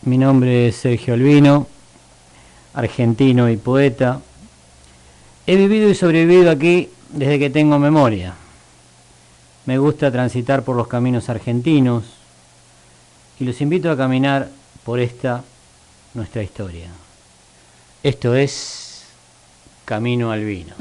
Mi nombre es Sergio Albino, argentino y poeta. He vivido y sobrevivido aquí desde que tengo memoria. Me gusta transitar por los caminos argentinos y los invito a caminar por esta, nuestra historia. Esto es Camino al Vino.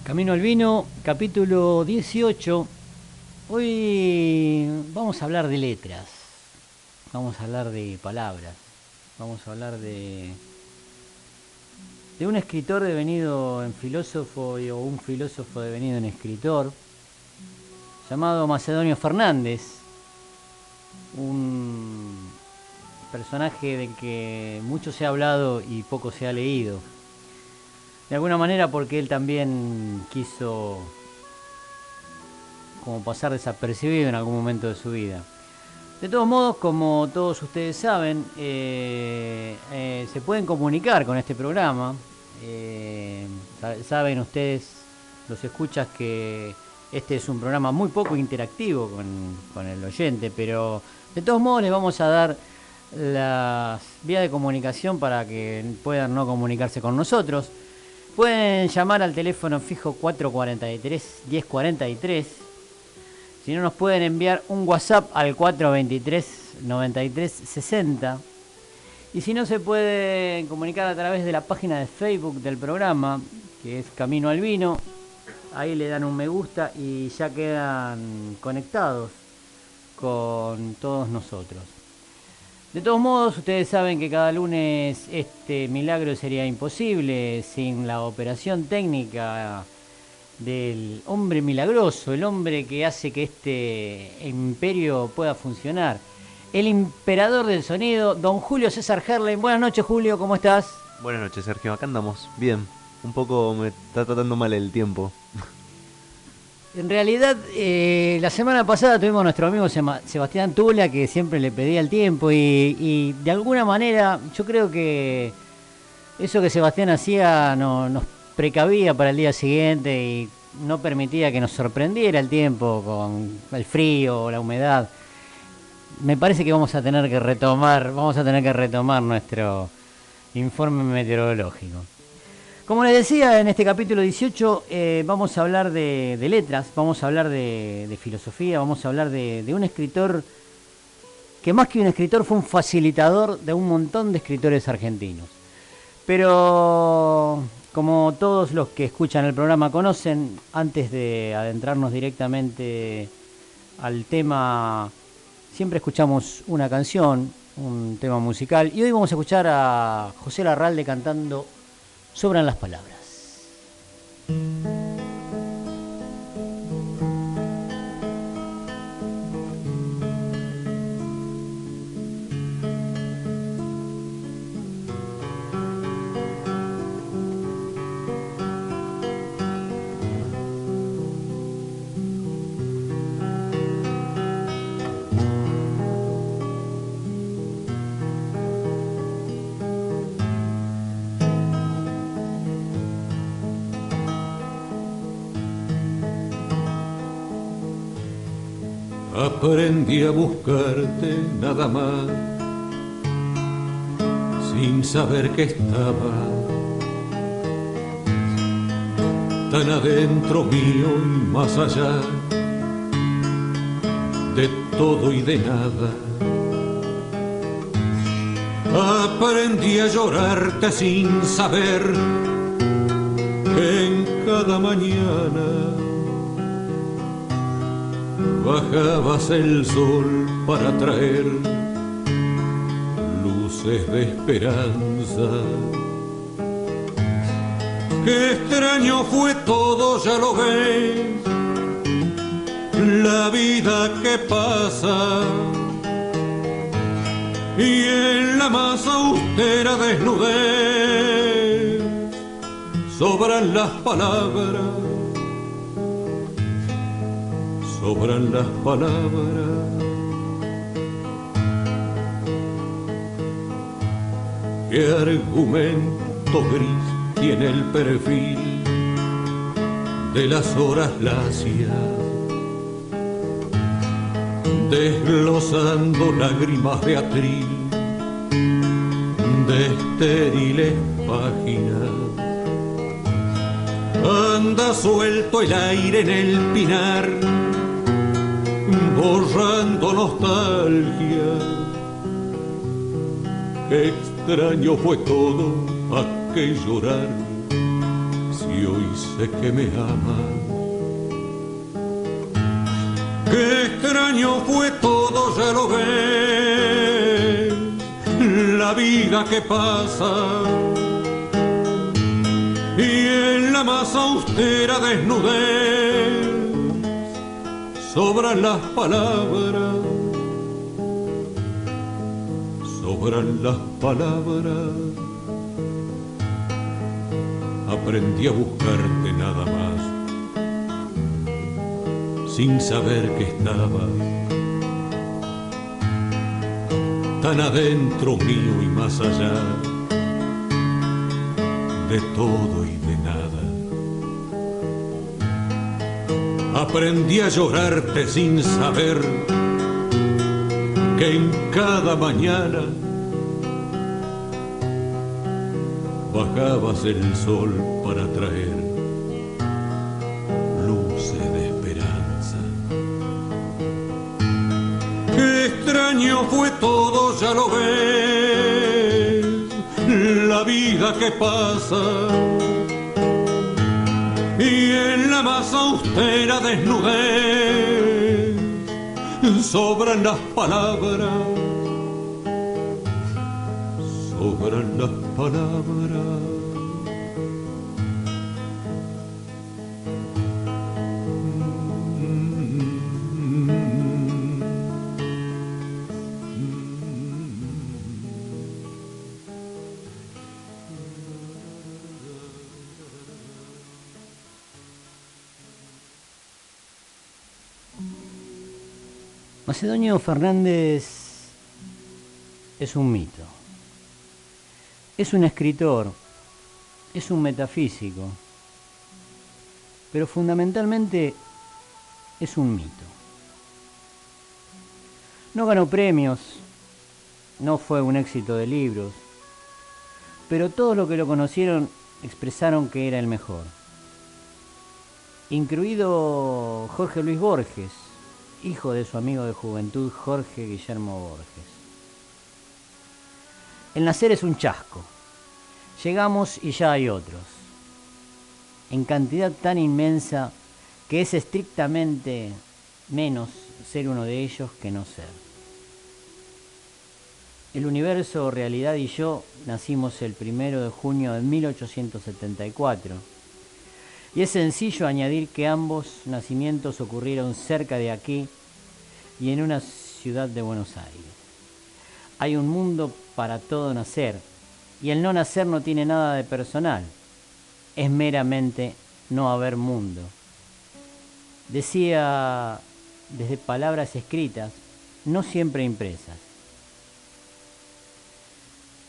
Camino al Vino, capítulo 18. Hoy vamos a hablar de letras, vamos a hablar de palabras, vamos a hablar de un escritor devenido en filósofo o un filósofo devenido en escritor, llamado Macedonio Fernández, un personaje del que mucho se ha hablado y poco se ha leído. De alguna manera porque él también quiso como pasar desapercibido en algún momento de su vida. De todos modos, como todos ustedes saben, se pueden comunicar con este programa. Saben ustedes, los escuchas, que este es un programa muy poco interactivo con el oyente, pero de todos modos les vamos a dar las vías de comunicación para que puedan no comunicarse con nosotros. Pueden llamar al teléfono fijo 443-1043. Si no, nos pueden enviar un WhatsApp al 423-9360. Y si no, se pueden comunicar a través de la página de Facebook del programa, que es Camino al Vino. Ahí le dan un me gusta y ya quedan conectados con todos nosotros. De todos modos, ustedes saben que cada lunes este milagro sería imposible sin la operación técnica del hombre milagroso, el hombre que hace que este imperio pueda funcionar. El emperador del sonido, don Julio César Herlein. Buenas noches, Julio, ¿cómo estás? Buenas noches, Sergio, acá andamos, bien. Un poco me está tratando mal el tiempo. En realidad, la semana pasada tuvimos a nuestro amigo Sebastián Tula, que siempre le pedía el tiempo y de alguna manera yo creo que eso que Sebastián hacía nos precavía para el día siguiente y no permitía que nos sorprendiera el tiempo con el frío o la humedad. Me parece que vamos a tener que retomar nuestro informe meteorológico. Como les decía, en este capítulo 18 vamos a hablar de letras, vamos a hablar de filosofía, vamos a hablar de un escritor que más que un escritor fue un facilitador de un montón de escritores argentinos. Pero como todos los que escuchan el programa conocen, antes de adentrarnos directamente al tema, siempre escuchamos una canción, un tema musical, y hoy vamos a escuchar a José Larralde cantando Sobran las palabras. Aprendí a buscarte nada más, sin saber que estaba tan adentro mío y más allá de todo y de nada. Aprendí a llorarte sin saber que en cada mañana bajabas el sol para traer luces de esperanza. Qué extraño fue todo, ya lo ves, la vida que pasa, y en la más austera desnudez sobran las palabras, sobran las palabras. Qué argumento gris tiene el perfil de las horas lacias, desglosando lágrimas de atril de estériles páginas. Anda suelto el aire en el pinar, borrando nostalgia. Qué extraño fue todo aquel llorar, si hoy sé que me amas. Qué extraño fue todo, ya lo ves, la vida que pasa, y en la más austera desnudez sobran las palabras, sobran las palabras. Aprendí a buscarte nada más, sin saber que estaba tan adentro mío y más allá de todo y de nada. Aprendí a llorarte sin saber que en cada mañana bajabas el sol para traer luces de esperanza. Qué extraño fue todo, ya lo ves, la vida que pasa, y en la más austera desnudez sobran las palabras, sobran las palabras. Macedonio Fernández es un mito, es un escritor, es un metafísico, pero fundamentalmente es un mito. No ganó premios, no fue un éxito de libros, pero todos los que lo conocieron expresaron que era el mejor, incluido Jorge Luis Borges, hijo de su amigo de juventud Jorge Guillermo Borges. El nacer es un chasco. Llegamos y ya hay otros, en cantidad tan inmensa que es estrictamente menos ser uno de ellos que no ser. El universo, realidad y yo nacimos el 1 de junio de 1874. Y es sencillo añadir que ambos nacimientos ocurrieron cerca de aquí y en una ciudad de Buenos Aires. Hay un mundo para todo nacer, y el no nacer no tiene nada de personal, es meramente no haber mundo. Decía desde palabras escritas, no siempre impresas.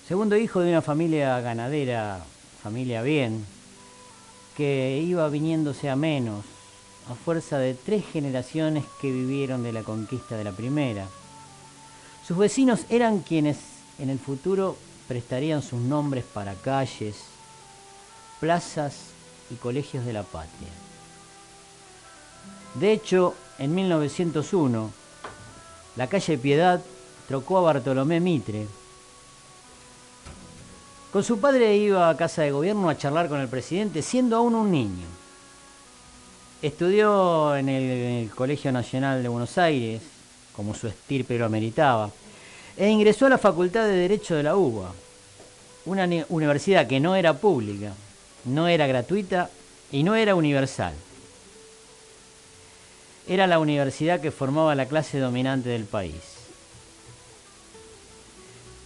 Segundo hijo de una familia ganadera, familia bien, que iba viniéndose a menos a fuerza de 3 generaciones que vivieron de la conquista de la primera. Sus vecinos eran quienes en el futuro prestarían sus nombres para calles, plazas y colegios de la patria. De hecho, en 1901, la calle Piedad trocó a Bartolomé Mitre. Con su padre iba a Casa de Gobierno a charlar con el presidente, siendo aún un niño. Estudió en el Colegio Nacional de Buenos Aires, como su estirpe lo ameritaba, e ingresó a la Facultad de Derecho de la UBA, una universidad que no era pública, no era gratuita y no era universal. Era la universidad que formaba la clase dominante del país.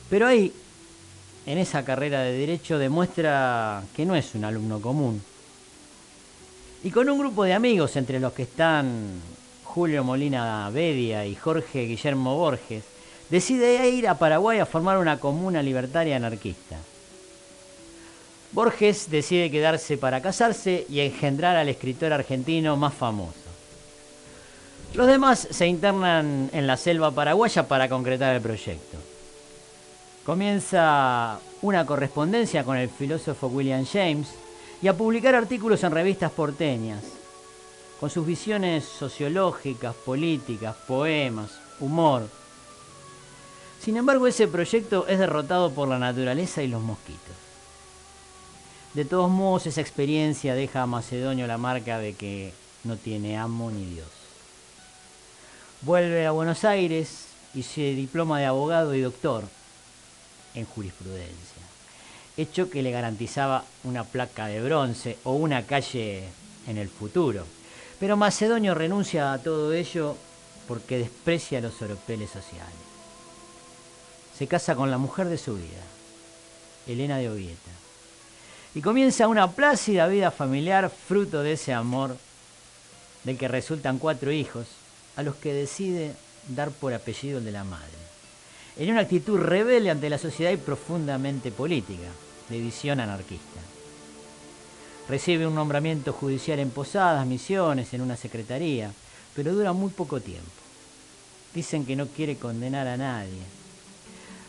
Pero ahí, en esa carrera de Derecho, demuestra que no es un alumno común. Y con un grupo de amigos, entre los que están Julio Molina Bedia y Jorge Guillermo Borges, decide ir a Paraguay a formar una comuna libertaria anarquista. Borges decide quedarse para casarse y engendrar al escritor argentino más famoso. Los demás se internan en la selva paraguaya para concretar el proyecto. Comienza una correspondencia con el filósofo William James y a publicar artículos en revistas porteñas, con sus visiones sociológicas, políticas, poemas, humor. Sin embargo, ese proyecto es derrotado por la naturaleza y los mosquitos. De todos modos, esa experiencia deja a Macedonio la marca de que no tiene amo ni Dios. Vuelve a Buenos Aires y se diploma de abogado y doctor en jurisprudencia, hecho que le garantizaba una placa de bronce o una calle en el futuro. Pero Macedonio renuncia a todo ello porque desprecia los oropeles sociales. Se casa con la mujer de su vida, Elena de Ovieta, y comienza una plácida vida familiar fruto de ese amor del que resultan 4 hijos, a los que decide dar por apellido el de la madre, en una actitud rebelde ante la sociedad y profundamente política, de visión anarquista. Recibe un nombramiento judicial en Posadas, Misiones, en una secretaría, pero dura muy poco tiempo. Dicen que no quiere condenar a nadie,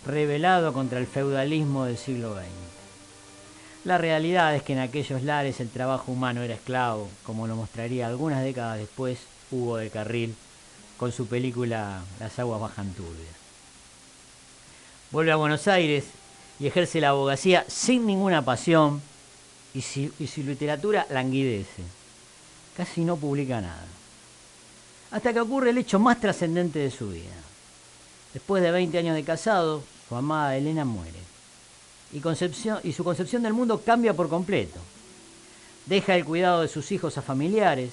rebelado contra el feudalismo del siglo XX. La realidad es que en aquellos lares el trabajo humano era esclavo, como lo mostraría algunas décadas después Hugo de Carril con su película Las aguas bajan turbias. Vuelve a Buenos Aires y ejerce la abogacía sin ninguna pasión y su literatura languidece. Casi no publica nada. Hasta que ocurre el hecho más trascendente de su vida. Después de 20 años de casado, su amada Elena muere. Y su concepción del mundo cambia por completo. Deja el cuidado de sus hijos a familiares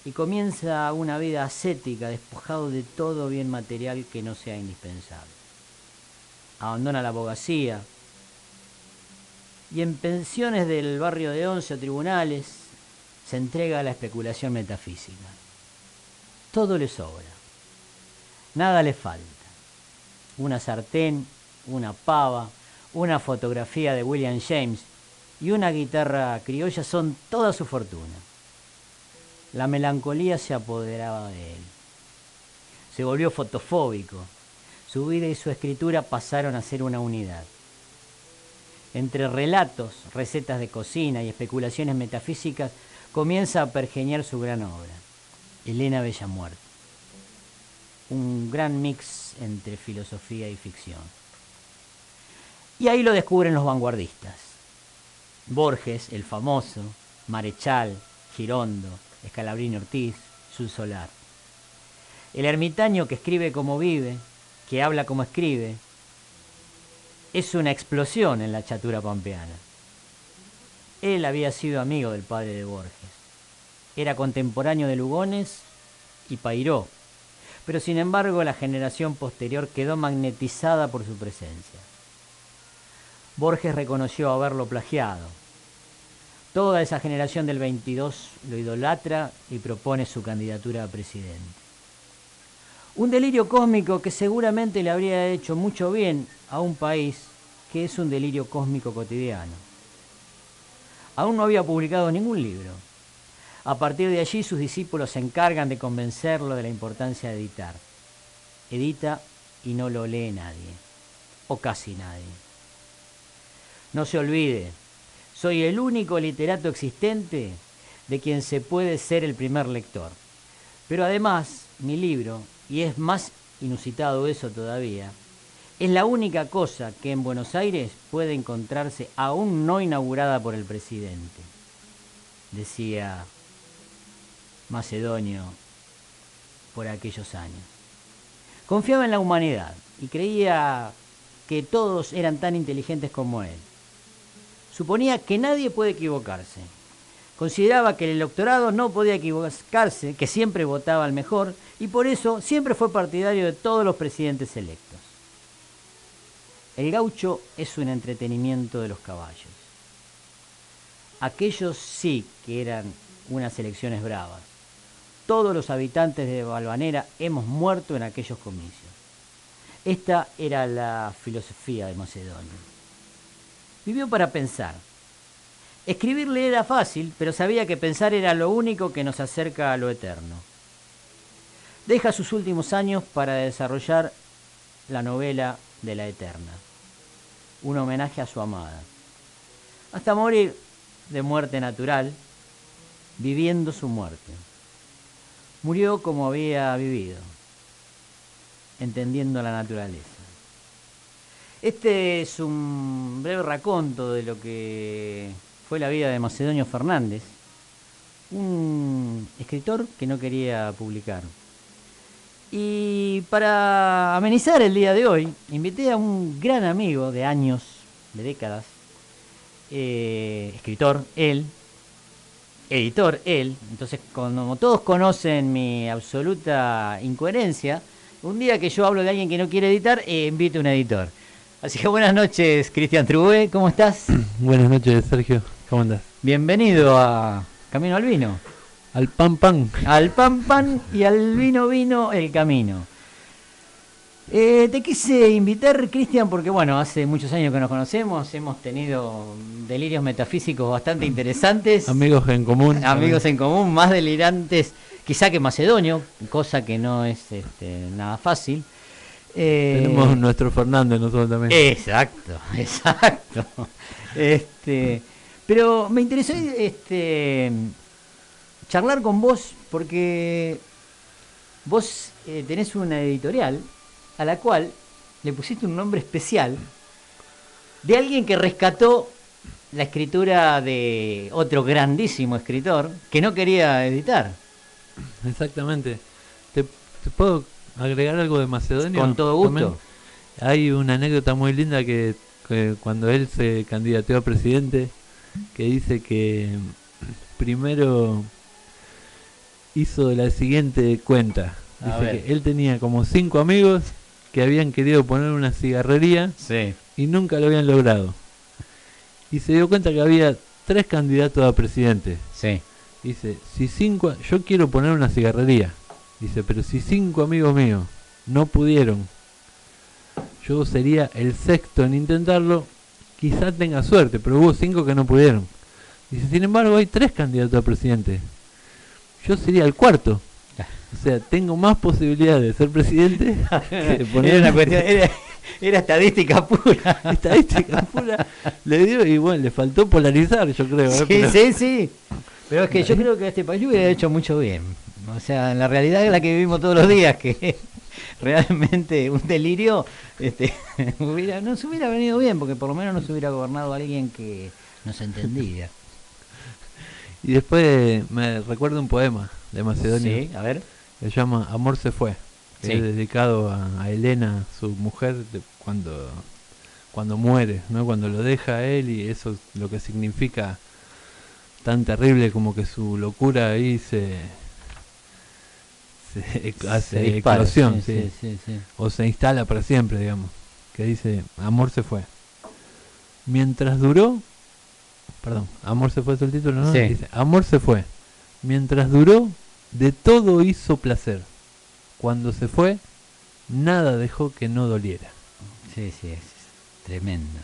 y comienza una vida ascética, despojado de todo bien material que no sea indispensable. Abandona la abogacía y en pensiones del barrio de Once o tribunales se entrega a la especulación metafísica. Todo le sobra, nada le falta. Una sartén, una pava, una fotografía de William James y una guitarra criolla son toda su fortuna. La melancolía se apoderaba de él. Se volvió fotofóbico. Su vida y su escritura pasaron a ser una unidad. Entre relatos, recetas de cocina y especulaciones metafísicas, comienza a pergeñar su gran obra, Elena Bella Muerte. Un gran mix entre filosofía y ficción. Y ahí lo descubren los vanguardistas. Borges, el famoso, Marechal, Girondo, Scalabrini Ortiz, Sul Solar. El ermitaño que escribe como vive, que habla como escribe, es una explosión en la chatura pampeana. Él había sido amigo del padre de Borges. Era contemporáneo de Lugones y Pairó, pero sin embargo la generación posterior quedó magnetizada por su presencia. Borges reconoció haberlo plagiado. Toda esa generación del 22 lo idolatra y propone su candidatura a presidente. Un delirio cósmico que seguramente le habría hecho mucho bien a un país que es un delirio cósmico cotidiano. Aún no había publicado ningún libro. A partir de allí sus discípulos se encargan de convencerlo de la importancia de editar. Edita y no lo lee nadie, o casi nadie. No se olvide, soy el único literato existente de quien se puede ser el primer lector. Pero además, mi libro, y es más inusitado eso todavía, es la única cosa que en Buenos Aires puede encontrarse aún no inaugurada por el presidente, decía Macedonio por aquellos años. Confiaba en la humanidad y creía que todos eran tan inteligentes como él. Suponía que nadie puede equivocarse. Consideraba que el electorado no podía equivocarse, que siempre votaba al mejor, y por eso siempre fue partidario de todos los presidentes electos. El gaucho es un entretenimiento de los caballos. Aquellos sí que eran unas elecciones bravas. Todos los habitantes de Valvanera hemos muerto en aquellos comicios. Esta era la filosofía de Macedonio. Vivió para pensar. Escribirle era fácil, pero sabía que pensar era lo único que nos acerca a lo eterno. Deja sus últimos años para desarrollar la novela de la Eterna, un homenaje a su amada, hasta morir de muerte natural, viviendo su muerte. Murió como había vivido, entendiendo la naturaleza. Este es un breve raconto de lo que fue la vida de Macedonio Fernández, un escritor que no quería publicar. Y para amenizar el día de hoy, invité a un gran amigo de años, de décadas, escritor, él, editor, él. Entonces, como todos conocen mi absoluta incoherencia, un día que yo hablo de alguien que no quiere editar, invito a un editor. Así que buenas noches, Cristian Trubé, ¿cómo estás? Buenas noches, Sergio, ¿cómo andás? Bienvenido a Camino al Vino. Al pan pan. Al pan pan y al vino vino el camino. Te quise invitar, Cristian, porque bueno, hace muchos años que nos conocemos, hemos tenido delirios metafísicos bastante interesantes. Amigos en común. Amigos en común, más delirantes quizá que Macedonio, cosa que no es nada fácil. Tenemos nuestro Fernández nosotros también. Exacto, exacto. Pero me interesó charlar con vos porque vos tenés una editorial a la cual le pusiste un nombre especial de alguien que rescató la escritura de otro grandísimo escritor que no quería editar. Exactamente. ¿Te puedo agregar algo de Macedonio? Con todo gusto. También hay una anécdota muy linda que cuando él se candidateó a presidente, que dice que primero hizo la siguiente cuenta. Dice que él tenía como 5 amigos que habían querido poner una cigarrería, sí, y nunca lo habían logrado. Y se dio cuenta que había 3 candidatos a presidente. sí. Dice, yo quiero poner una cigarrería. Dice, pero si 5 amigos míos no pudieron, yo sería el 6º en intentarlo. Quizás tenga suerte, pero hubo 5 que no pudieron. Dice, sin embargo, hay 3 candidatos a presidente. Yo sería el 4º. O sea, tengo más posibilidades de ser presidente que de poner... Era una cuestión, era estadística pura. Estadística pura. Le dio y bueno, le faltó polarizar, yo creo. Sí, pero... sí. Pero es que yo creo que a este país hubiera hecho mucho bien. O sea, en la realidad es la que vivimos todos los días, que realmente un delirio no se hubiera venido bien, porque por lo menos no se hubiera gobernado alguien que nos entendía. Y después me recuerdo un poema de Macedonio. Sí, a ver. Se llama Amor se fue. Que Sí. es dedicado a Helena, su mujer, cuando muere, ¿no? Cuando lo deja a él, y eso es lo que significa tan terrible como que su locura ahí hace dispara, eclosión, sí. o se instala para siempre, digamos. Que dice, amor se fue. Mientras duró, Amor se fue es el título, ¿no? Sí. Dice, amor se fue. Mientras duró, de todo hizo placer. Cuando se fue, nada dejó que no doliera. Sí, es tremendo.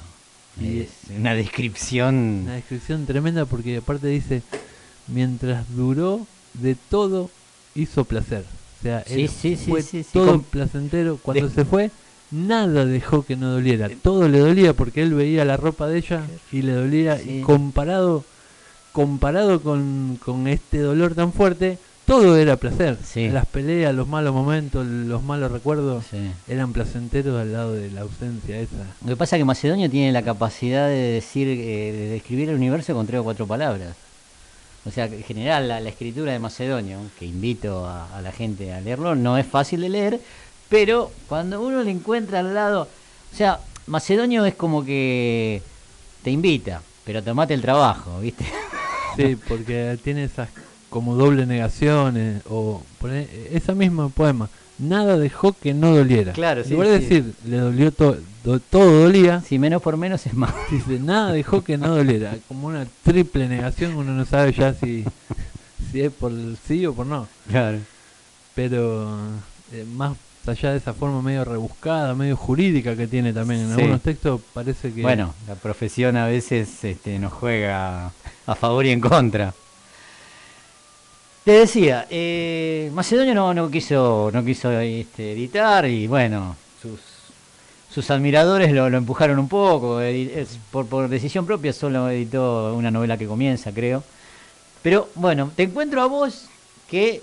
Y Es una descripción. Una descripción tremenda porque aparte dice, mientras duró, de todo hizo placer. O sea, Sí, él sí, sí, fue sí, sí, todo com- placentero. Cuando de- se fue, nada dejó que no doliera. Todo le dolía porque él veía la ropa de ella y le dolía. Sí. Y comparado con este dolor tan fuerte, todo era placer. Sí. Las peleas, los malos momentos, los malos recuerdos Sí. eran placenteros al lado de la ausencia esa. Lo que pasa es que Macedonio tiene la capacidad de decir, de describir el universo con 3 o 4 palabras. O sea, en general la escritura de Macedonio, que invito a la gente a leerlo, no es fácil de leer, pero cuando uno le encuentra al lado, o sea, Macedonio es como que te invita, pero tomate el trabajo, ¿viste? Sí, porque tiene esas como doble negaciones, o esa misma poema, nada dejó que no doliera. Claro, En sí, lugar de sí. decir, le dolió todo dolía, Si menos por menos es más. dice, nada dejó que no doliera. Como una triple negación, uno no sabe ya si es por el sí o por no. Claro. Pero más allá de esa forma medio rebuscada, medio jurídica que tiene también en Sí. algunos textos, parece que... Bueno, la profesión a veces nos juega a favor y en contra. Te decía, Macedonio no quiso editar y bueno, sus admiradores lo empujaron un poco. Por decisión propia solo editó una novela que comienza, creo. Pero bueno, te encuentro a vos que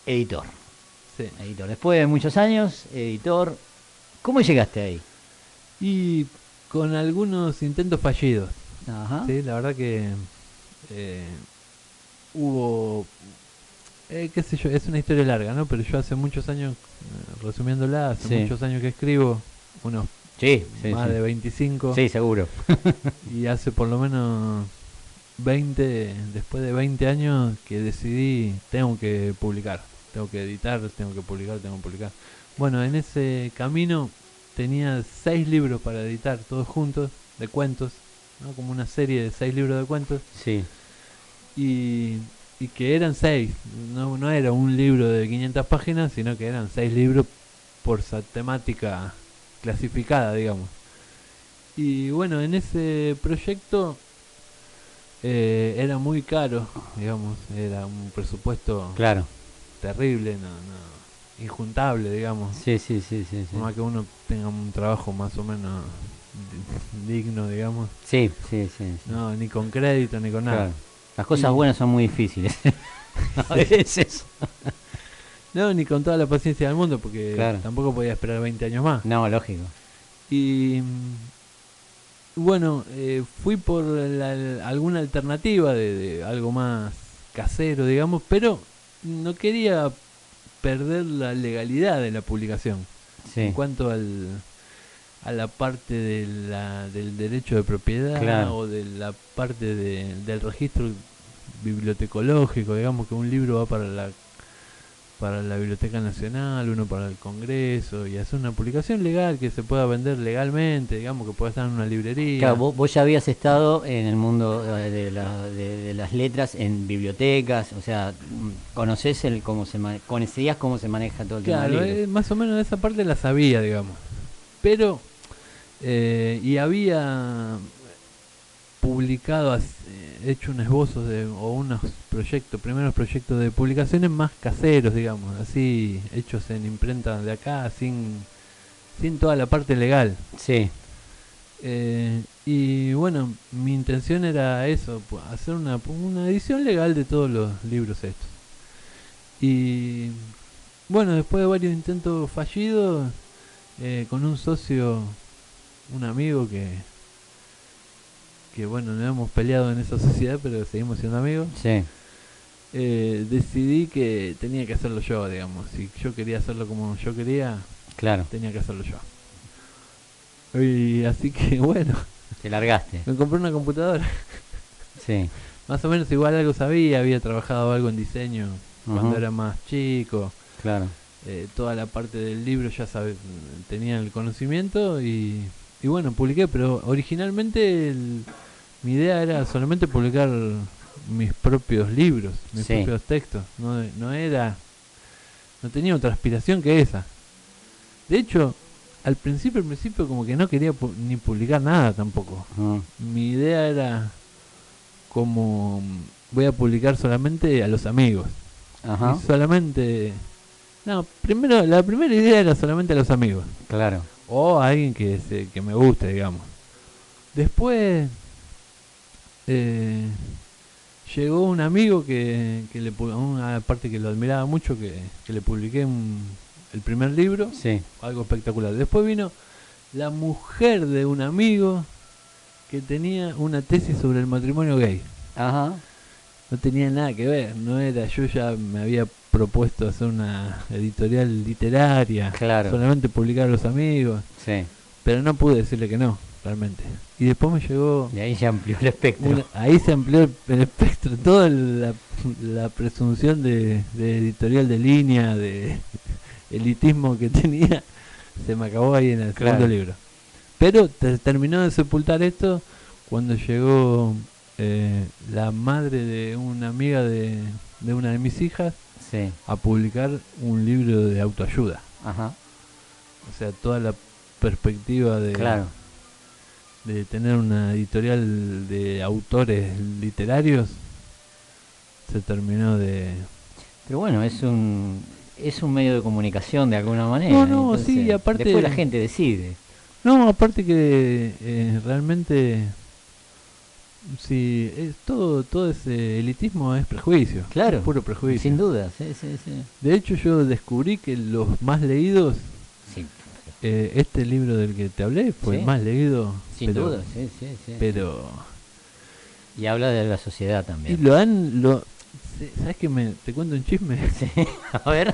editor. Sí. Editor. Después de muchos años, editor. ¿Cómo llegaste ahí? Y con algunos intentos fallidos. Ajá. Sí, la verdad que hubo, qué sé yo, es una historia larga, ¿no? Pero yo hace muchos años, resumiéndola, hace Sí. muchos años que escribo, unos Sí, sí, más sí. de 25, Sí, seguro. y hace por lo menos 20, después de 20 años que decidí, tengo que publicar, tengo que editar, tengo que publicar, tengo que publicar. Bueno, en ese camino tenía 6 libros para editar, todos juntos, de cuentos, ¿no? Como una serie de 6 libros de cuentos. Sí. Y que eran 6, no era un libro de 500 páginas, sino que eran 6 libros por esa temática clasificada, digamos. Y bueno, en ese proyecto era muy caro, digamos, era un presupuesto Claro. terrible, injuntable, digamos. Sí, sí, sí, sí. Sí, Por más que uno tenga un trabajo más o menos digno, digamos. sí, sí, sí, sí. No, ni con crédito, ni con nada. Claro. Las cosas Y- buenas son muy difíciles. A veces. No, ni con toda la paciencia del mundo, porque Claro. tampoco podía esperar 20 años más. No, lógico. Y bueno, fui por alguna alternativa de algo más casero, digamos, pero no quería perder la legalidad de la publicación. Sí. En cuanto a la parte del derecho de propiedad, Claro. o de la parte del registro bibliotecológico, digamos que un libro va para la Biblioteca Nacional, uno para el Congreso, y hacer una publicación legal que se pueda vender legalmente, digamos que pueda estar en una librería. Claro, vos ya habías estado en el mundo de las letras, en bibliotecas, o sea, conocés conocías cómo se maneja todo el tema Claro, del libro. más o menos esa parte la sabía, digamos. Pero, y había publicado, hecho un esbozo o unos primeros proyectos de publicaciones más caseros, digamos, así, hechos en imprenta de acá, sin toda la parte legal. Sí, Y bueno, mi intención era eso, hacer una edición legal de todos los libros estos. Y bueno, después de varios intentos fallidos, con un socio, un amigo que bueno, no hemos peleado en esa sociedad, pero seguimos siendo amigos, sí. decidí que tenía que hacerlo yo, digamos. Si yo quería hacerlo como yo quería, Claro, tenía que hacerlo yo. Y así que bueno, te largaste. me compré una computadora. Sí. Más o menos igual algo sabía, había trabajado algo en diseño cuando Ujú. era más chico. Claro. Toda la parte del libro ya tenía el conocimiento y bueno, publiqué, pero originalmente mi idea era solamente publicar mis propios libros, mis Sí. propios textos. No tenía otra aspiración que esa. De hecho, al principio como que no quería ni publicar nada tampoco. Ujú. Mi idea era como voy a publicar solamente a los amigos. Ajá. Y solamente... No, primero, la primera idea era solamente a los amigos. Claro. O a alguien que me guste, digamos. Después llegó un amigo que le una parte que lo admiraba mucho, que le publiqué el primer libro, Sí. algo espectacular. Después vino la mujer de un amigo que tenía una tesis sobre el matrimonio gay. Ajá. No tenía nada que ver, no era, yo ya me había propuesto hacer una editorial literaria, Claro. solamente publicar a los amigos, Sí. pero no pude decirle que no, realmente. Y después me llegó, Y ahí se amplió el espectro. ahí se amplió el espectro, toda la presunción de editorial de línea, de elitismo que tenía, se me acabó ahí en el Claro. segundo libro. Pero terminó de sepultar esto cuando llegó la madre de una amiga de una de mis hijas Sí. a publicar un libro de autoayuda. Ajá. O sea, toda la perspectiva Claro. de tener una editorial de autores literarios se terminó de... Pero bueno, es un medio de comunicación de alguna manera. No, sí, aparte... Después la gente decide. No, aparte que realmente... Sí, todo ese elitismo es prejuicio. Claro. Es puro prejuicio. Sin duda. Sí, sí, sí. De hecho, yo descubrí que los más leídos, Sí, este libro del que te hablé fue Sí. el más leído. sin duda. Sí, sí, sí. Pero... Y habla de la sociedad Y también. ¿sabes qué? Te cuento un chisme. Sí. A ver.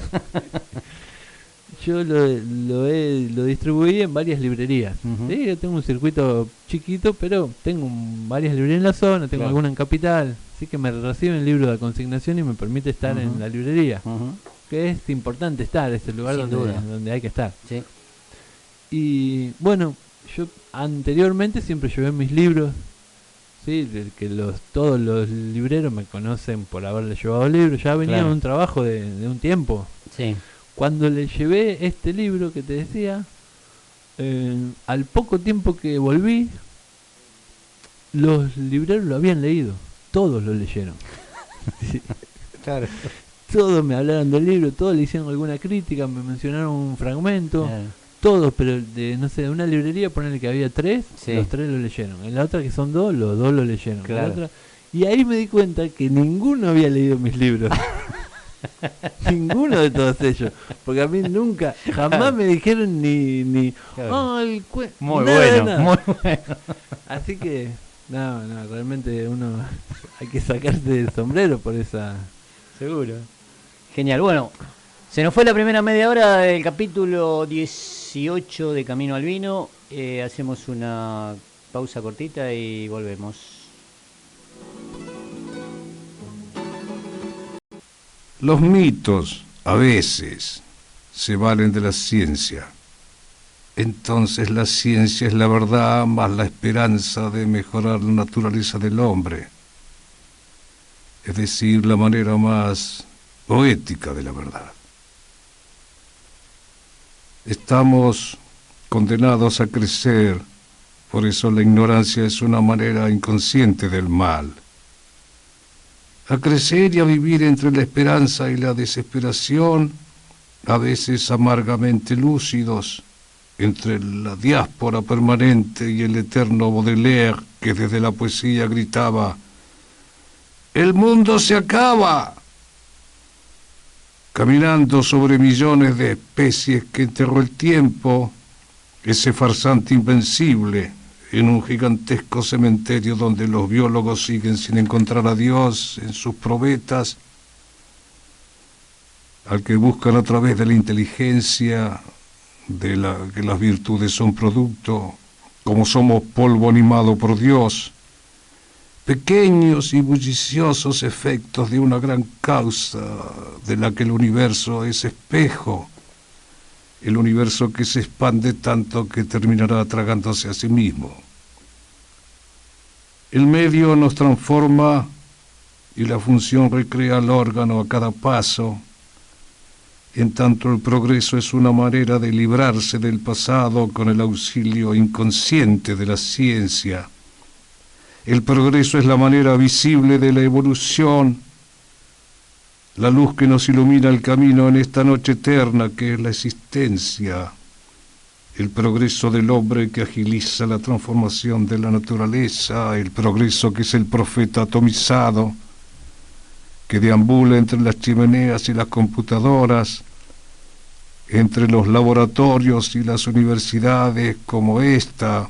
Yo lo distribuí en varias librerías. Ujú. Sí, yo tengo un circuito chiquito, pero tengo varias librerías en la zona, tengo Claro. alguna en Capital. Así que me reciben libros de consignación y me permite estar Ujú. en la librería. Ujú. Que es importante estar, es el lugar Sin donde, duda. donde hay que estar. Sí. Y bueno, yo anteriormente siempre llevé mis libros. Sí, todos los libreros me conocen por haberle llevado libros. Ya venía Claro. un trabajo de un tiempo. Sí. Cuando le llevé este libro que te decía, al poco tiempo que volví, los libreros lo habían leído. Todos lo leyeron. Sí, Claro. todos me hablaron del libro, todos le hicieron alguna crítica, me mencionaron un fragmento. Claro. Todos, pero no sé, de una librería ponerle que había 3, Sí. los 3 lo leyeron. En la otra que son 2, los 2 lo leyeron. En la Claro. otra- y ahí me di cuenta que ninguno había leído mis libros. Ninguno de todos ellos. Porque a mí nunca, jamás Claro. me dijeron ni Claro. "Ah, Muy nada, bueno, nada". muy bueno. Así que, no, realmente uno hay que sacarse el sombrero por esa... Seguro. Genial. Bueno, se nos fue la primera media hora del capítulo 18 de Camino al Vino. Hacemos una pausa cortita y volvemos. Los mitos, a veces, se valen de la ciencia. Entonces la ciencia es la verdad más la esperanza de mejorar la naturaleza del hombre. Es decir, la manera más poética de la verdad. Estamos condenados a crecer, por eso la ignorancia es una manera inconsciente del mal. A crecer y a vivir entre la esperanza y la desesperación, a veces amargamente lúcidos, entre la diáspora permanente y el eterno Baudelaire que desde la poesía gritaba: ¡El mundo se acaba! Caminando sobre millones de especies que enterró el tiempo, ese farsante invencible, en un gigantesco cementerio donde los biólogos siguen sin encontrar a Dios en sus probetas, al que buscan a través de la inteligencia, de la que las virtudes son producto, como somos polvo animado por Dios, pequeños y bulliciosos efectos de una gran causa de la que el universo es espejo, el universo que se expande tanto que terminará tragándose a sí mismo. El medio nos transforma y la función recrea al órgano a cada paso, en tanto el progreso es una manera de librarse del pasado con el auxilio inconsciente de la ciencia, El progreso es la manera visible de la evolución, la luz que nos ilumina el camino en esta noche eterna que es la existencia. El progreso del hombre que agiliza la transformación de la naturaleza, el progreso que es el profeta atomizado, que deambula entre las chimeneas y las computadoras, entre los laboratorios y las universidades como esta,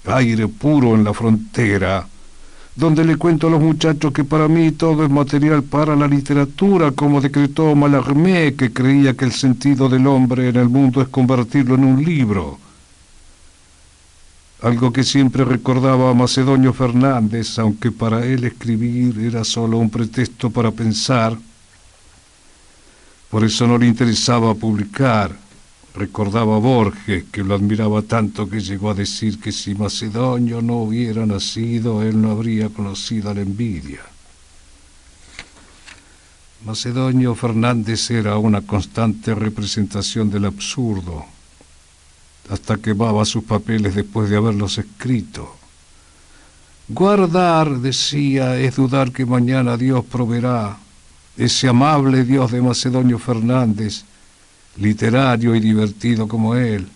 aire puro en la frontera, donde le cuento a los muchachos que para mí todo es material para la literatura, como decretó Mallarmé, que creía que el sentido del hombre en el mundo es convertirlo en un libro. Algo que siempre recordaba a Macedonio Fernández, aunque para él escribir era solo un pretexto para pensar. Por eso no le interesaba publicar. Recordaba a Borges, que lo admiraba tanto que llegó a decir que si Macedonio no hubiera nacido, él no habría conocido la envidia. Macedonio Fernández era una constante representación del absurdo. Hasta quemaba sus papeles después de haberlos escrito. Guardar, decía, es dudar que mañana Dios proveerá. Ese amable Dios de Macedonio Fernández, literario y divertido como él,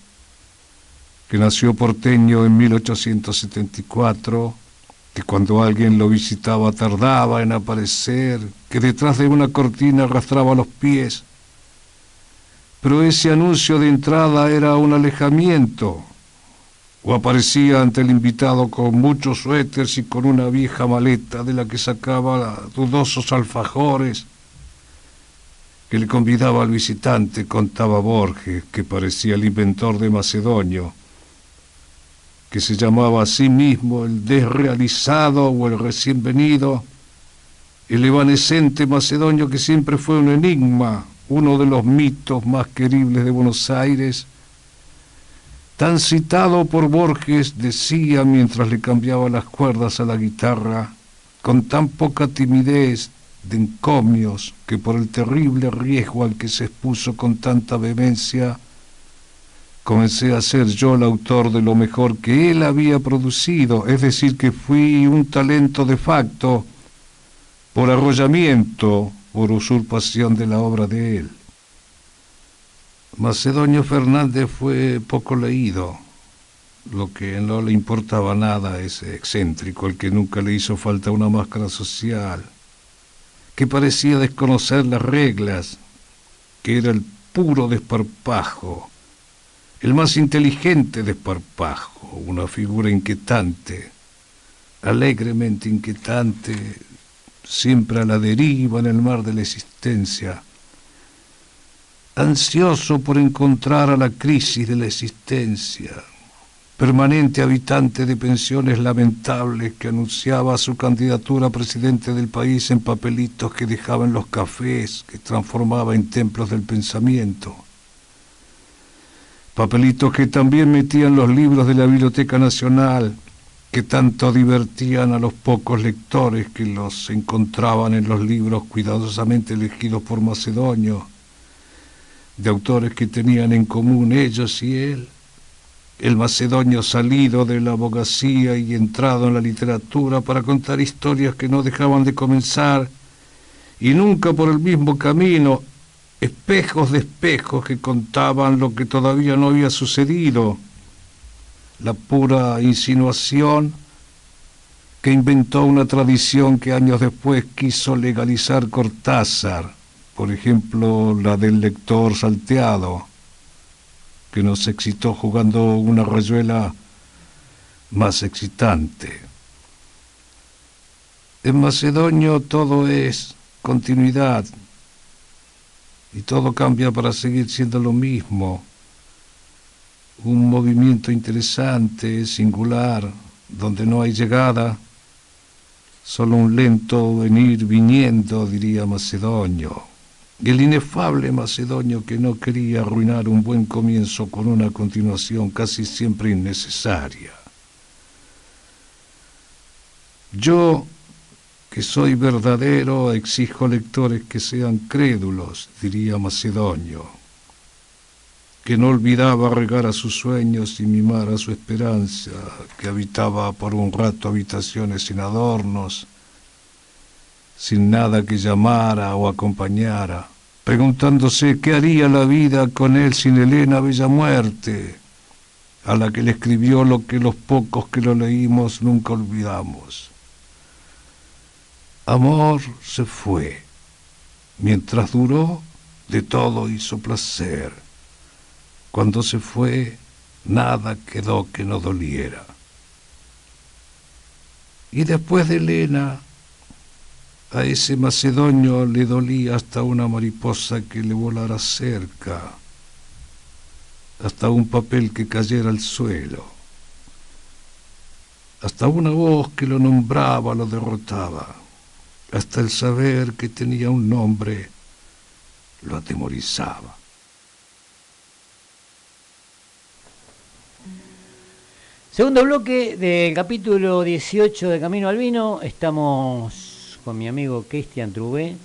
que nació porteño en 1874, que cuando alguien lo visitaba tardaba en aparecer, que detrás de una cortina arrastraba los pies, pero ese anuncio de entrada era un alejamiento, o aparecía ante el invitado con muchos suéteres y con una vieja maleta de la que sacaba dudosos alfajores, que le convidaba al visitante, contaba Borges, que parecía el inventor de Macedonio, que se llamaba a sí mismo el desrealizado o el recién venido, el evanescente Macedonio que siempre fue un enigma, uno de los mitos más queribles de Buenos Aires, tan citado por Borges, decía mientras le cambiaba las cuerdas a la guitarra, con tan poca timidez, de encomios, que por el terrible riesgo al que se expuso con tanta vehemencia, comencé a ser yo el autor de lo mejor que él había producido, es decir, que fui un talento de facto, por arrollamiento, por usurpación de la obra de él. Macedonio Fernández fue poco leído, lo que no le importaba nada, ese excéntrico, el que nunca le hizo falta una máscara social, que parecía desconocer las reglas, que era el puro desparpajo, el más inteligente desparpajo, una figura inquietante, alegremente inquietante, siempre a la deriva en el mar de la existencia, ansioso por encontrar a la crisis de la existencia, permanente habitante de pensiones lamentables que anunciaba su candidatura a presidente del país en papelitos que dejaba en los cafés, que transformaba en templos del pensamiento. Papelitos que también metían los libros de la Biblioteca Nacional, que tanto divertían a los pocos lectores que los encontraban en los libros cuidadosamente elegidos por Macedonio, de autores que tenían en común ellos y él, el Macedonio salido de la abogacía y entrado en la literatura para contar historias que no dejaban de comenzar, y nunca por el mismo camino, espejos de espejos que contaban lo que todavía no había sucedido, la pura insinuación que inventó una tradición que años después quiso legalizar Cortázar, por ejemplo la del lector salteado, que nos excitó jugando una rayuela más excitante. En Macedonio todo es continuidad, y todo cambia para seguir siendo lo mismo. Un movimiento interesante, singular, donde no hay llegada, solo un lento venir viniendo, diría Macedonio. El inefable Macedonio que no quería arruinar un buen comienzo con una continuación casi siempre innecesaria. Yo, que soy verdadero, exijo lectores que sean crédulos, diría Macedonio, que no olvidaba regar a sus sueños y mimar a su esperanza, que habitaba por un rato habitaciones sin adornos, sin nada que llamara o acompañara, preguntándose qué haría la vida con él sin Elena Bellamuerte, a la que le escribió lo que los pocos que lo leímos nunca olvidamos. Amor se fue. Mientras duró, de todo hizo placer. Cuando se fue, nada quedó que no doliera. Y después de Elena, a ese macedonio le dolía hasta una mariposa que le volara cerca, hasta un papel que cayera al suelo, hasta una voz que lo nombraba, lo derrotaba, hasta el saber que tenía un nombre lo atemorizaba. Segundo bloque del capítulo 18 de Camino al Vino. Estamos con mi amigo Cristian Trubé,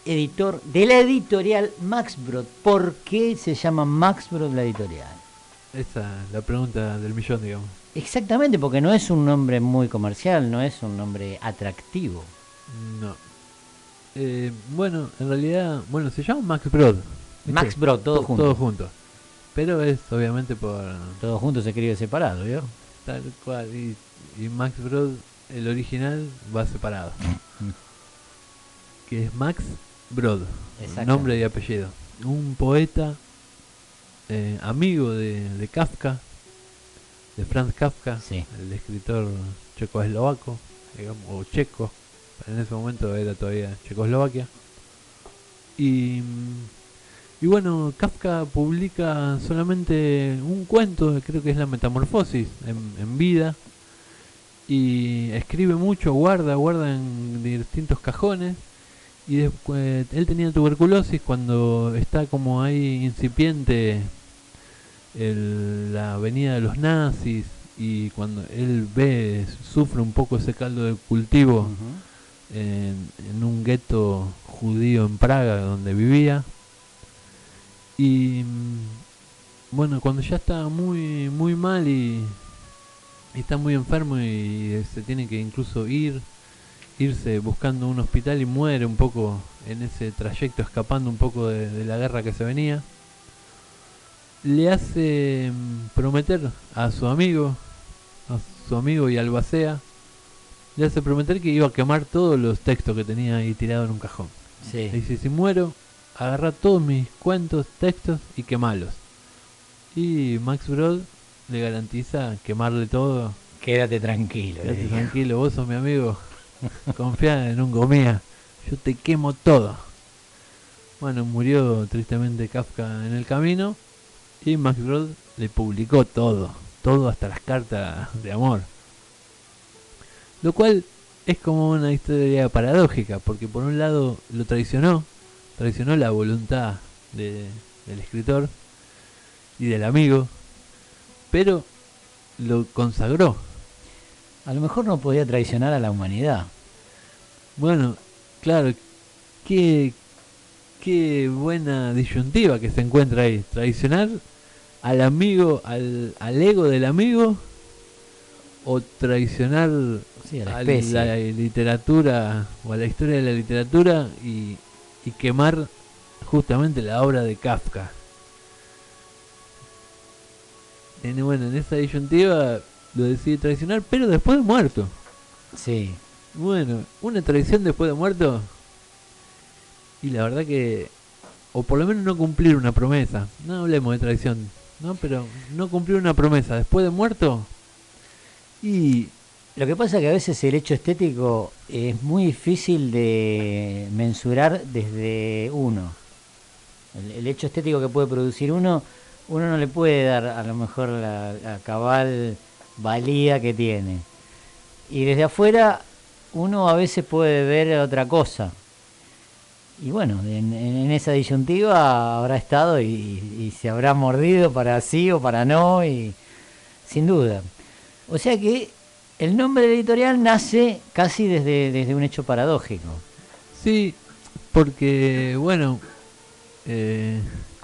editor de la editorial Max Brod. ¿Por qué se llama Max Brod la editorial? Esa es la pregunta del millón, digamos. Exactamente, porque no es un nombre muy comercial, no es un nombre atractivo. No. Bueno, en realidad, se llama Max Brod. ¿Viste? Max Brod, todo junto. Todo junto. Pero es obviamente por... Todo junto se escribe separado, ¿vio? Tal cual. Y Max Brod, el original, va separado. Que es Max Brod. Nombre y apellido. Un poeta, amigo de Kafka, de Franz Kafka, Sí. el escritor checoslovaco, digamos, o checo. En ese momento era todavía Checoslovaquia. Y bueno, Kafka publica solamente un cuento, creo que es La Metamorfosis, en vida. Y escribe mucho, guarda en distintos cajones. Y después, él tenía tuberculosis cuando está como ahí incipiente la venida de los nazis. Y cuando él sufre un poco ese caldo de cultivo. Uh-huh. En un gueto judío en Praga donde vivía. Y bueno, cuando ya está muy muy mal y está muy enfermo y se tiene que incluso irse buscando un hospital y muere un poco en ese trayecto, escapando un poco de la guerra que se venía, le hace prometer a su amigo y albacea, le hace prometer que iba a quemar todos los textos que tenía ahí tirados en un cajón. Sí. Le dice, si muero, agarrá todos mis cuentos, textos y quemalos. Y Max Brod le garantiza quemarle todo. Quédate tranquilo. Quédate tranquilo, vos sos mi amigo. Confía en un gomía. Yo te quemo todo. Bueno, murió tristemente Kafka en el camino. Y Max Brod le publicó todo hasta las cartas de amor. Lo cual es como una historia paradójica, porque por un lado lo traicionó la voluntad del escritor y del amigo, pero lo consagró. A lo mejor no podía traicionar a la humanidad. Bueno, claro, qué buena disyuntiva que se encuentra ahí. Traicionar al amigo, al ego del amigo, o traicionar Sí, a la a especie. la literatura o a la historia de la literatura y quemar justamente la obra de Kafka. Bueno, en esa disyuntiva lo decide traicionar, pero después de muerto. Sí. Bueno, una traición después de muerto, y la verdad que, o por lo menos no cumplir una promesa. No hablemos de traición, ¿no? Pero no cumplir una promesa después de muerto. Y Lo que pasa es que a veces el hecho estético es muy difícil de mensurar desde uno. El hecho estético que puede producir uno no le puede dar a lo mejor la cabal valía que tiene. Y desde afuera uno a veces puede ver otra cosa. Y bueno, en esa disyuntiva habrá estado y se habrá mordido para sí o para no, y sin duda. O sea que el nombre de la editorial nace casi desde un hecho paradójico. sí, porque bueno,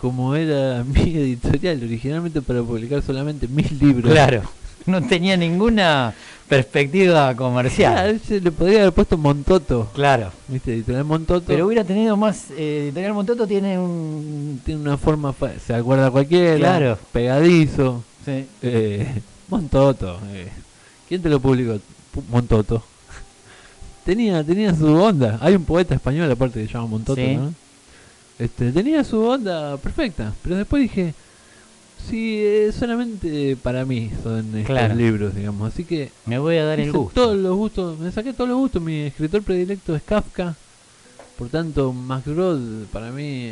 como era mi editorial originalmente para publicar solamente 1000 libros. Claro, no tenía ninguna perspectiva comercial. Claro, se le podría haber puesto Montoto, Claro. ¿viste? Editorial Montoto. Pero hubiera tenido más. Editorial Montoto tiene un. Tiene una forma, se acuerda cualquiera, Claro. pegadizo. Sí. Montoto. ¿Quién te lo publicó? Montoto. tenía su onda. Hay un poeta español aparte que se llama Montoto, Sí. ¿no? Tenía su onda perfecta, pero después dije, sí, solamente para mí son estos Claro. libros, digamos. Así que Me voy a dar el hice gusto. todos los gustos, me saqué todos los gustos. Mi escritor predilecto es Kafka. Por tanto, Max Brod para mí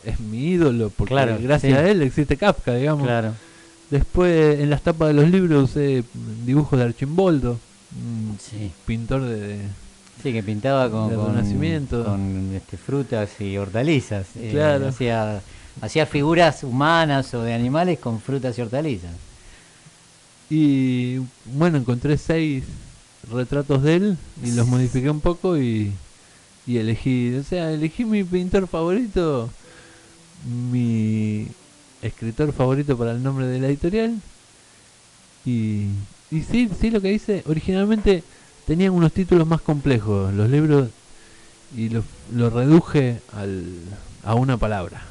es mi ídolo, porque Claro, gracias sí. a él existe Kafka, digamos. Claro. Después, en las tapas de los libros usé dibujos de Archimboldo, un Sí. pintor de... Sí, que pintaba con, Del Renacimiento. con frutas y hortalizas. Claro. Hacía figuras humanas o de animales con frutas y hortalizas. Y bueno, encontré 6 retratos de él y los modifiqué un poco y elegí mi pintor favorito, mi escritor favorito para el nombre de la editorial. Y sí, lo que hice, originalmente tenían unos títulos más complejos los libros y lo reduje a una palabra.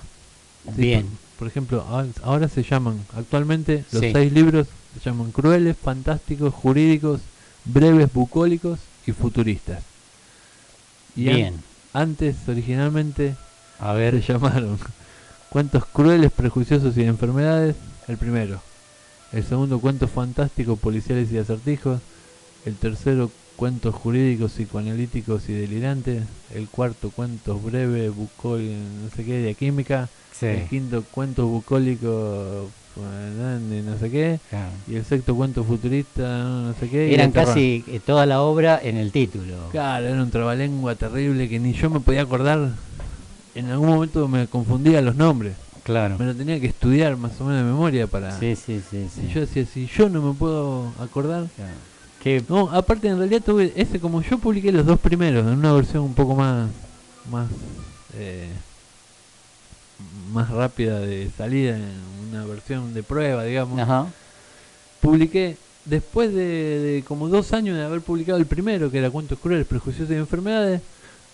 Sí, Bien. por ejemplo, ahora se llaman, actualmente los Sí. 6 libros se llaman crueles, fantásticos, jurídicos, breves, bucólicos y futuristas. Y Bien. antes, originalmente, A ver. se llamaron Cuentos crueles, prejuiciosos y de enfermedades, el primero. El segundo, Cuentos fantásticos, policiales y acertijos. El tercero, Cuentos jurídicos, psicoanalíticos y delirantes. El cuarto, Cuentos breves, bucólicos, no sé qué, de química. Sí. El quinto, Cuentos bucólicos, no sé qué. Claro. Y el sexto, Cuento futurista, no sé qué. y Eran el terror. casi toda la obra en el título. Claro, era un trabalengua terrible que ni yo me podía acordar. En algún momento me confundía los nombres. Claro. Me lo tenía que estudiar más o menos de memoria para... Sí. Y yo decía, si yo no me puedo acordar... Claro. Que No, aparte en realidad tuve como yo publiqué los 2 primeros en una versión un poco más más rápida de salida, en una versión de prueba, digamos. Ajá. Publiqué después de como 2 años de haber publicado el primero, que era Cuentos crueles, prejuiciosos y enfermedades,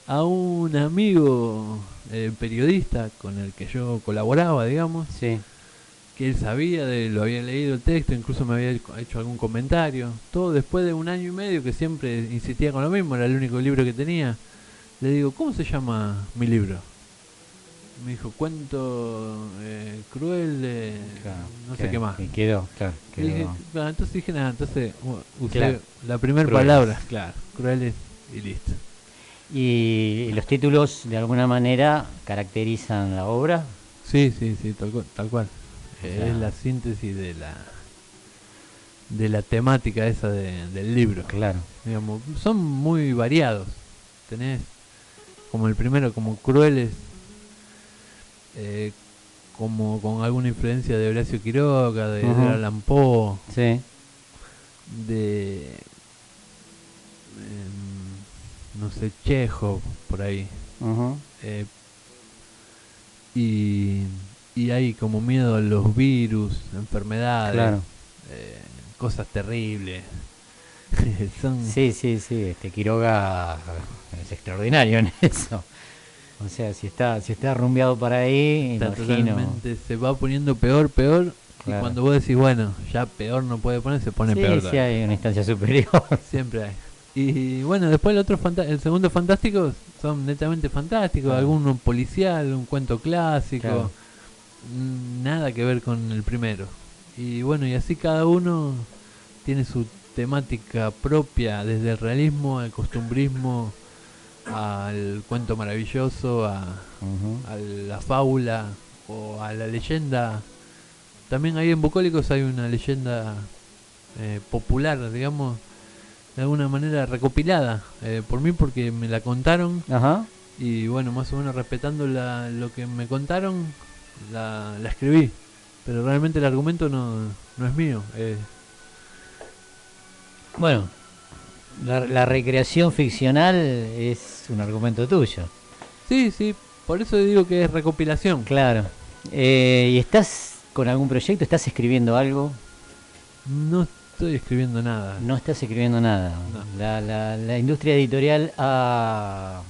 a un amigo periodista con el que yo colaboraba, digamos, Sí. que él sabía lo había leído el texto, incluso me había hecho algún comentario. Todo después de 1 año y medio que siempre insistía con lo mismo, era el único libro que tenía. Le digo, ¿cómo se llama mi libro? Me dijo, Cuento cruel, Claro. no sé qué más. Y quedó, claro. Y dije, Quedó. claro, entonces dije nada, entonces usé Claro. la primera Crueles. palabra, claro, crueles y listo. Y los títulos de alguna manera caracterizan la obra. Sí, tal cual. sea, Es la síntesis de la temática esa del libro. Claro. Digamos, son muy variados. Tenés como el primero, como crueles, como con alguna influencia de Horacio Quiroga, de Ujú. Edgar Allan Poe, Sí. de no sé, Chekhov, por ahí. Ujú. Y hay como miedo a los virus, enfermedades, Claro. cosas terribles. Son Sí. Quiroga es extraordinario en eso. O sea, si está rumbeado para ahí, está imagino. totalmente, se va poniendo peor, Claro. y cuando vos decís, bueno, ya peor no puede poner, se pone Sí, peor sí todavía. hay una instancia superior. Siempre hay. Y bueno, después el segundo fantástico son netamente fantásticos, Claro. alguno policial, un cuento clásico, Claro. nada que ver con el primero. Y bueno, y así cada uno tiene su temática propia, desde el realismo al costumbrismo, al cuento maravilloso, Ujú. a la fábula o a la leyenda. También ahí en Bucólicos hay una leyenda popular, digamos, de alguna manera recopilada por mí, porque me la contaron. Ajá. Y bueno, más o menos respetando lo que me contaron, la escribí. Pero realmente el argumento no es mío. Bueno, la recreación ficcional es un argumento tuyo. Sí, por eso digo que es recopilación. Claro. ¿Y estás con algún proyecto? ¿Estás escribiendo algo? No estoy escribiendo nada. No estás escribiendo nada. No. La industria editorial ha,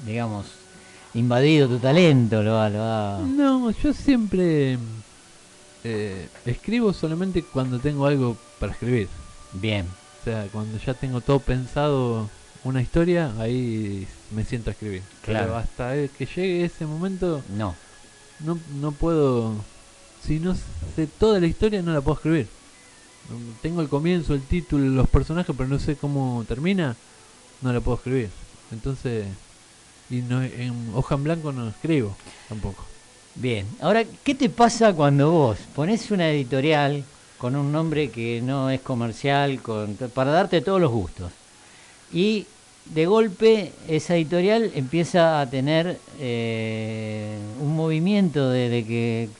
digamos, invadido tu talento, lo ha... No, yo siempre escribo solamente cuando tengo algo para escribir. Bien. O sea, cuando ya tengo todo pensado, una historia, ahí me siento a escribir. Claro. Pero hasta que llegue ese momento, No. no puedo. Si no sé toda la historia, no la puedo escribir. Tengo el comienzo, el título, los personajes, pero no sé cómo termina, no la puedo escribir. Entonces, y no, en hoja en blanco no escribo tampoco. Bien. Ahora, ¿qué te pasa cuando vos pones una editorial con un nombre que no es comercial, para darte todos los gustos? Y de golpe esa editorial empieza a tener un movimiento de que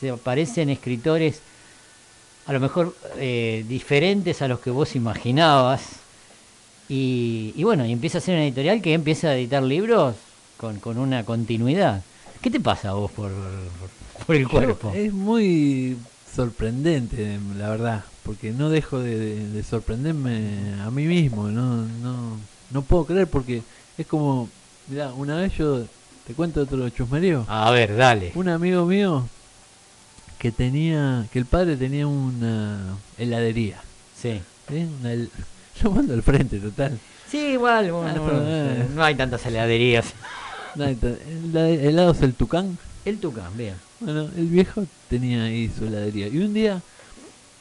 te aparecen escritores a lo mejor diferentes a los que vos imaginabas. Y bueno, y empieza a ser una editorial que empieza a editar libros con una continuidad. ¿Qué te pasa a vos por el cuerpo? Es muy sorprendente, la verdad, porque no dejo de sorprenderme a mí mismo. No puedo creer, porque es como, mirá, una vez yo te cuento otro chusmerío. A ver, dale. Un amigo mío que el padre tenía una heladería. Sí. ¿Sí? Yo mando al frente, total. Sí, igual, no hay tantas heladerías. Helados El Tucán. El Tucán, bien. Bueno, el viejo tenía ahí su heladería. Y un día,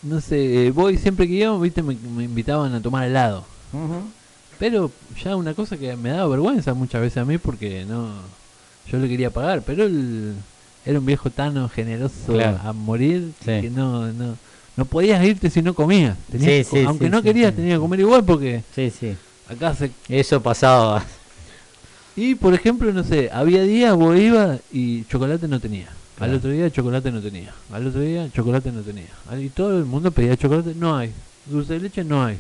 no sé, voy siempre que iba, viste, me invitaban a tomar helado. Uh-huh. Pero ya una cosa que me daba vergüenza muchas veces a mí, porque yo le quería pagar, pero él era un viejo tan generoso, claro, a morir, sí, que no podías irte si no comías. Aunque no querías, tenías que comer igual, porque sí. acá eso pasaba. Y por ejemplo, no sé, había días vos ibas y chocolate no tenía. Claro. Al otro día chocolate no tenía. Al otro día chocolate no tenía. Y todo el mundo pedía chocolate, no hay. Dulce de leche no hay.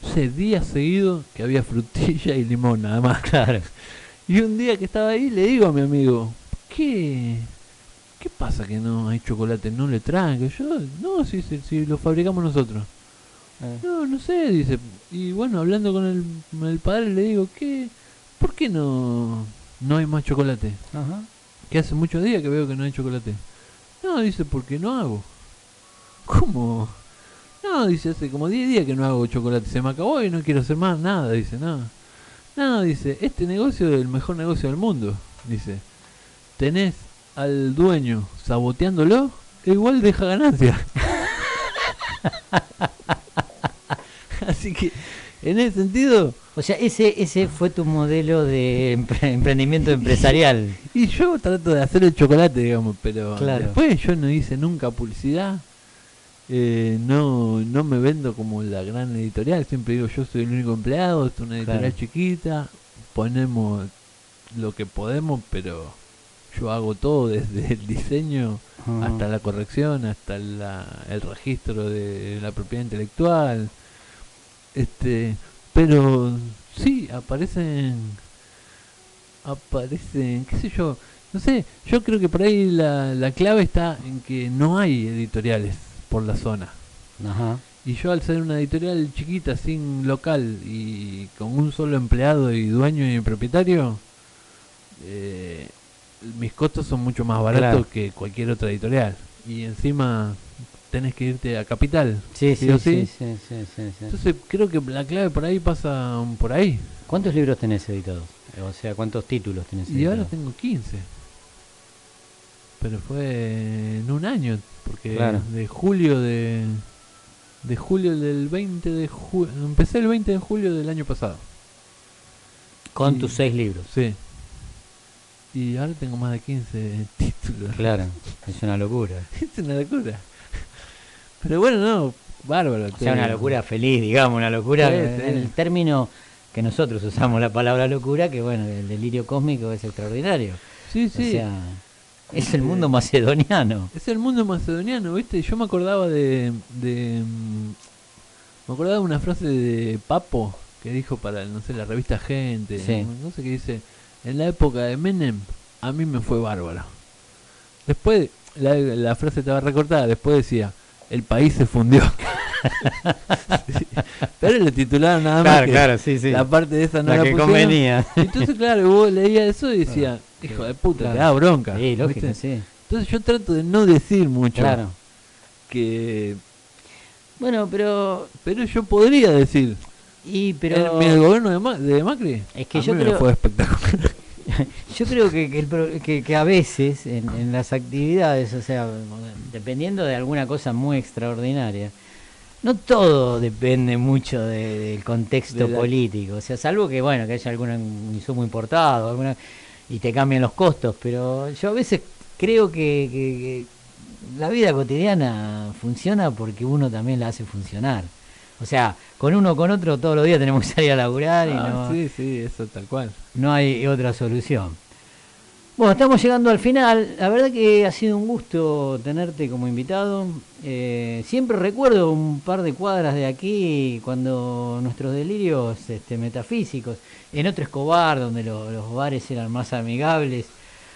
No sé, días seguidos que había frutilla y limón nada más. Claro. Y un día que estaba ahí le digo a mi amigo, ¿qué pasa que no hay chocolate? ¿No le traen? Que yo, no, si lo fabricamos nosotros. No sé, dice. Y bueno, hablando con el padre le digo, ¿por qué no hay más chocolate? Ajá. Que hace muchos días que veo que no hay chocolate. No, dice, porque no hago. ¿Cómo? No, dice, hace como 10 días que no hago chocolate. Se me acabó y no quiero hacer más nada, dice, no. No, dice, este negocio es el mejor negocio del mundo. Dice, tenés al dueño saboteándolo, igual deja ganancia. Así que, en ese sentido... O sea, ese fue tu modelo de emprendimiento empresarial. Y yo trato de hacer el chocolate, digamos, pero claro, después yo no hice nunca publicidad. No me vendo como la gran editorial. Siempre digo, yo soy el único empleado, esto es una editorial claro, chiquita. Ponemos lo que podemos, pero yo hago todo, desde el diseño hasta la corrección, hasta el registro de la propiedad intelectual. Pero sí, aparecen, qué sé yo, no sé, yo creo que por ahí la clave está en que no hay editoriales por la zona. ajá, Y yo, al ser una editorial chiquita, sin local y con un solo empleado y dueño y propietario, mis costos son mucho más baratos, claro, que cualquier otra editorial. Y encima tenés que irte a Capital. Sí. Entonces creo que la clave por ahí pasa por ahí. ¿Cuántos libros tenés editados? O sea, ¿cuántos títulos tenés editados? Y ahora tengo 15. Pero fue en un año, porque claro, de julio del 20 de julio, empecé el 20 de julio del año pasado. Con tus 6 libros. Sí. Y ahora tengo más de 15 títulos. Claro, es una locura. Es una locura. Pero bueno, no, bárbaro. O sea, una locura feliz, digamos, una locura. Sí. El término que nosotros usamos, la palabra locura, que bueno, el delirio cósmico es extraordinario. Sí. O sea, es el mundo macedoniano. Es el mundo macedoniano, ¿viste? Yo me acordaba me acordaba de una frase de Papo que dijo para, no sé, la revista Gente. Sí. No sé qué dice. en la época de Menem, a mí me fue bárbaro. Después, la frase estaba recortada, después decía, el país se fundió. Sí, pero le titularon nada más que sí, sí. la parte de esa no La la que pusieron. convenía. Entonces, claro, vos leías eso y decía, hijo de puta, Claro. te da bronca. Sí, lógico, ¿viste? sí. Entonces yo trato de no decir mucho. Claro. Que, Bueno, pero pero yo podría decir, pero el gobierno de Macri, es que a yo mí me creo fue espectacular. yo creo que a veces en las actividades, o sea, dependiendo de alguna cosa muy extraordinaria, no todo depende mucho del contexto De la- político, o sea, salvo que bueno, que haya algún insumo importado, y te cambien los costos, pero yo a veces creo que la vida cotidiana funciona porque uno también la hace funcionar. O sea, con uno o con otro todos los días tenemos que salir a laburar y Sí, sí, eso tal cual. no hay otra solución. Bueno, estamos llegando al final. La verdad que ha sido un gusto tenerte como invitado. Siempre recuerdo un par de cuadras de aquí cuando nuestros delirios metafísicos, en otro Escobar, donde los bares eran más amigables.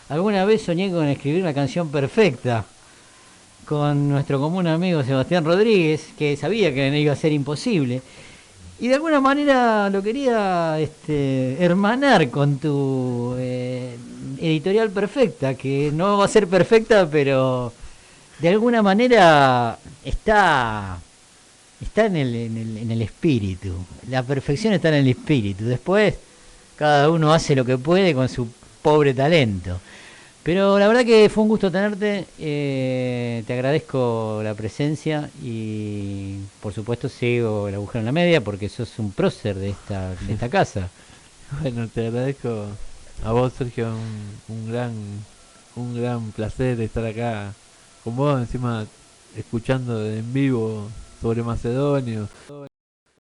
Alguna vez soñé con escribir una canción perfecta con nuestro común amigo Sebastián Rodríguez, que sabía que no iba a ser imposible. Y de alguna manera lo quería hermanar con tu editorial perfecta, que no va a ser perfecta, pero de alguna manera está en el espíritu. La perfección está en el espíritu. Después cada uno hace lo que puede con su pobre talento. Pero la verdad que fue un gusto tenerte, te agradezco la presencia y por supuesto sigo el agujero en la media porque sos un prócer de esta casa. Bueno, te agradezco a vos, Sergio, un gran placer estar acá con vos, encima escuchando en vivo sobre Macedonio.